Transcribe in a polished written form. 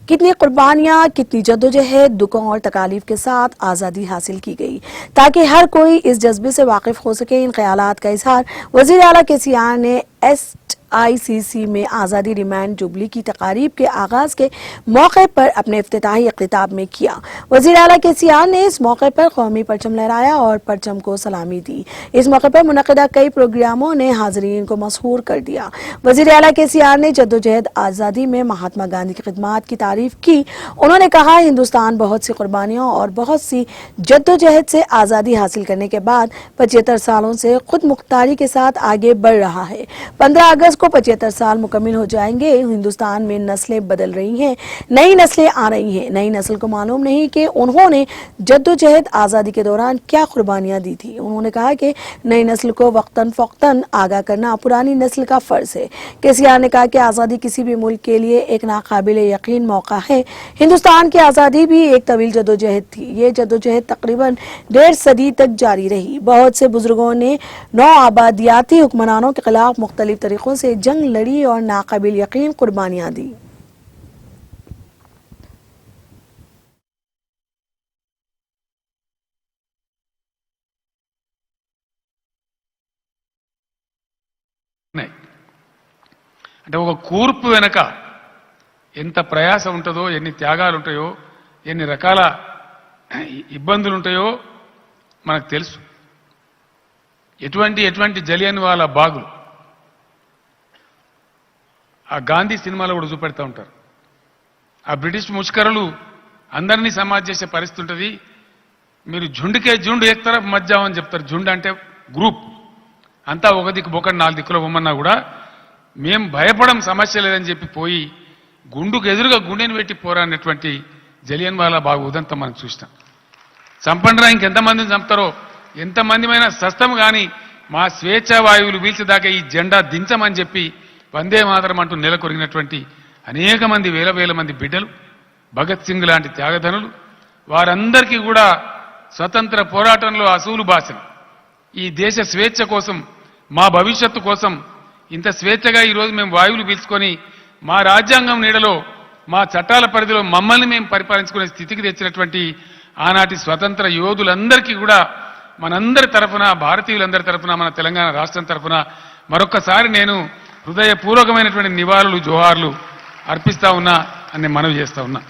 कितनी कुर्बानियाँ, कितनी जद्दोजहद, दुखों और तकालीफ के साथ आज़ादी हासिल की गई ताकि हर कोई इस जज्बे से वाकिफ हो सके। इन ख्यालात का इजहार वज़ीर आला केसीआर ने SICC में आज़ादी रिमांड जुबली की तकारीब के आगाज़ के मौके पर अपने इफ्तिताही खिताब में किया। वज़ीर आला केसीआर ने इस मौके पर कौमी परचम लहराया और परचम को सलामी दी। इस मौके पर मुनक़िदा कई प्रोग्रामों ने हाज़रीन को मसहूर कर दिया। वज़ीर आला केसीआर ने जद्दोजहद आज़ादी में महात्मा गांधी की खिदमात की तारीफ की। उन्होंने कहा, हिंदुस्तान बहुत सी कुर्बानियों और बहुत सी जद्दोजहद से आज़ादी हासिल करने के बाद 75 सालों से खुद मुख्तारी के साथ आगे बढ़ रहा है। 15 अगस्त को 75 साल मुकम्मिल हो जाएंगे। हिंदुस्तान में नस्लें बदल रही हैं, नई नस्लें आ रही हैं। नई नस्ल को मालूम नहीं कि उन्होंने जद्दोजहद आज़ादी के दौरान क्या कुर्बानियाँ दी थी। उन्होंने कहा कि नई नस्ल को वक्तन फ़ौक्तन आगाह करना पुरानी नस्ल का फ़र्ज है। केसीआर ने कहा कि आज़ादी किसी भी मुल्क के लिए एक नाकाबिल यकीन मौका है। हिंदुस्तान की आज़ादी भी एक तवील जद्दोजहद थी। ये जद्दोजहद तकरीबन 1.5 सदी तक जारी रही। बहुत से बुजुर्गों ने नौ आबादियाती हुक्मरानों के खिलाफ मुख्तलिफ तरीक़ों से जंग लड़ी और नाकाबिल यकीन कुर्बानियाँ दी। అంటే ఒక కూర్పు వెనక ఎంత ప్రయాసం ఉంటుందో, ఎన్ని త్యాగాలు ఉంటాయో, ఎన్ని రకాల ఇబ్బందులు ఉంటాయో మనకు తెలుసు. ఎటువంటి జలియన్ వాలా బాగులు ఆ గాంధీ సినిమాలో కూడా చూపెడతా ఉంటారు. ఆ బ్రిటిష్ ముష్కరులు అందరినీ సమాజ్ చేసే పరిస్థితి ఉంటుంది. మీరు జుండుకే జుండు ఏక్ తరఫ్ మత్ జావ్ అని చెప్తారు. జుండు అంటే గ్రూప్ అంతా ఒక దిక్కు బొక్కడు 4 దిక్కులో పొమ్మన్నా కూడా మేం భయపడం సమస్య లేదని చెప్పి పోయి గుండుకు ఎదురుగా గుండెని పెట్టి పోరాడినటువంటి జలియన్ వాలా బాగ్ ఉదంతం మనం చూస్తాం. చంపండిరా, ఇంకెంతమందిని చంపుతారో, ఎంతమందిమైనా సస్తం కానీ మా స్వేచ్ఛా వాయువులు పీల్చేదాకా ఈ జెండా దించమని చెప్పి వందే మాతరం అంటూ నెలకొరిగినటువంటి అనేక మంది వేల మంది బిడ్డలు, భగత్ సింగ్ లాంటి త్యాగధనులు, వారందరికీ కూడా స్వతంత్ర పోరాటంలో అసూలు భాషను, ఈ దేశ స్వేచ్ఛ కోసం, మా భవిష్యత్తు కోసం ఇంత స్వేచ్ఛగా ఈరోజు మేము వాయువులు పీల్చుకొని మా రాజ్యాంగం నీడలో, మా చట్టాల పరిధిలో మమ్మల్ని మేము పరిపాలించుకునే స్థితికి తెచ్చినటువంటి ఆనాటి స్వతంత్ర యోధులందరికీ కూడా మనందరి తరఫున, భారతీయులందరి తరఫున, మన తెలంగాణ రాష్ట్రం తరఫున మరొక్కసారి నేను హృదయపూర్వకమైనటువంటి నివాళులు, జోహార్లు అర్పిస్తా ఉన్నా అని మనవి చేస్తా ఉన్నా.